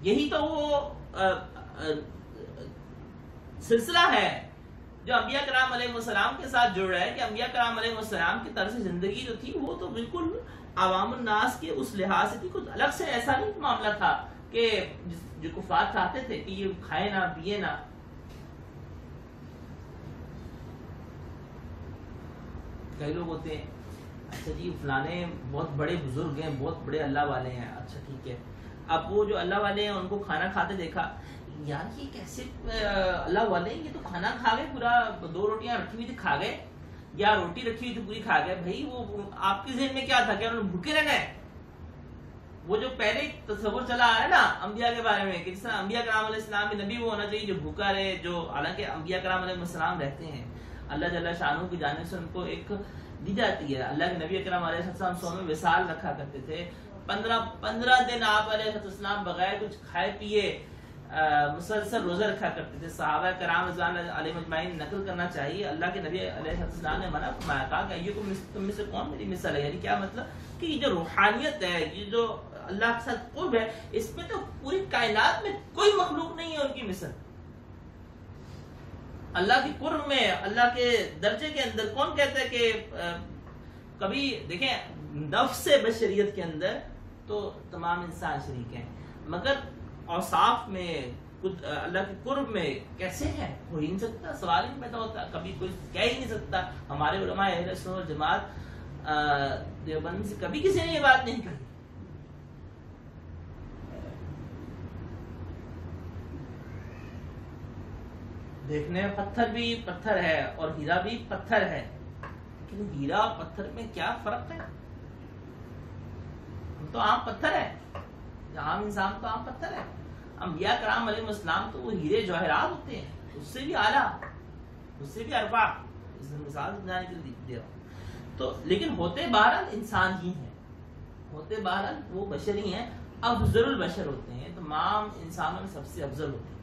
یہی تو وہ سلسلہ ہے جو انبیاء کرام علیہ السلام کے ساتھ جڑ رہا ہے، کہ انبیاء کرام علیہ السلام کی طرز زندگی جو تھی وہ تو بالکل عوام الناس کے اس لحاظ سے تھی، کچھ الگ سے ایسا نہیں معاملہ تھا کہ جو کفار چاہتے تھے کہ یہ کھائے نہ پیے نہ. کئی لوگ ہوتے ہیں اچھا جی فلانے بہت بڑے بزرگ ہیں، بہت بڑے اللہ والے ہیں، اچھا ٹھیک ہے، اب وہ جو اللہ والے ہیں ان کو کھانا کھاتے دیکھا، یار یہ کیسے اللہ والے ہیں، یہ تو کھانا کھا گئے، پورا 2 روٹیاں رکھی ہوئی تھی کھا گئے، یا روٹی رکھی ہوئی تھی پوری کھا گئے. بھائی وہ آپ کے ذہن میں کیا تھا کہ انہوں نے بھوکے رہ گئے؟ وہ جو پہلے تصور چلا آ رہا ہے نا انبیاء کے بارے میں کہ جس طرح انبیاء کرام علیہ السلام کے نبی وہ ہونا چاہیے جو بھوکا رہے، جو حالانکہ انبیاء کرام علیہ السلام رہتے ہیں، اللہ جل شانہ کی جانب سے ان کو ایک دی جاتی ہے. اللہ کے نبی اکرم علیہ السلام 100 وصال رکھا کرتے تھے، 15 دن آپ علیہ السلام بغیر کچھ کھائے پیے مسلسل روزہ رکھا کرتے تھے. صحابہ کرام رضوان علیہم اجمعین نقل کرنا چاہیے، اللہ کے نبی علیہ السلام نے منع فرمایا، کہا کہ تم میں سے کون میری مثال ہے، یعنی کیا مطلب کہ یہ جو روحانیت ہے، یہ جو اللہ کے ساتھ قرب ہے، اس میں تو پوری کائنات میں کوئی مخلوق نہیں ہے ان کی مثل. اللہ کے قرب میں، اللہ کے درجے کے اندر کون کہتا ہے کہ کبھی دیکھیں نفس بشریت کے اندر تو تمام انسان شریک ہیں، مگر اوصاف میں کچھ اللہ کے قرب میں کیسے ہے ہو ہی نہیں سکتا، سوال ہی نہیں پیدا ہوتا، کبھی کوئی کہہ ہی نہیں سکتا. ہمارے علماء اہل سنت والجماعت دیوبند سے کبھی کسی نے یہ بات نہیں کہی. دیکھنے میں پتھر بھی پتھر ہے اور ہیرا بھی پتھر ہے، لیکن ہیرا اور پتھر میں کیا فرق ہے؟ ہم تو عام پتھر ہے، عام انسان تو عام پتھر ہے. انبیاء کرام علیہ السلام تو وہ ہیرے جواہرات ہوتے ہیں، اس سے بھی اعلیٰ، اس سے بھی ارفع. اس مثال سمجھانے کے لیے دے رہا ہوں. تو لیکن ہوتے بہرحال انسان ہی ہیں، ہوتے بہرحال وہ بشر ہی ہیں، افضل البشر ہوتے ہیں، تمام انسانوں میں سب سے افضل ہوتے ہیں.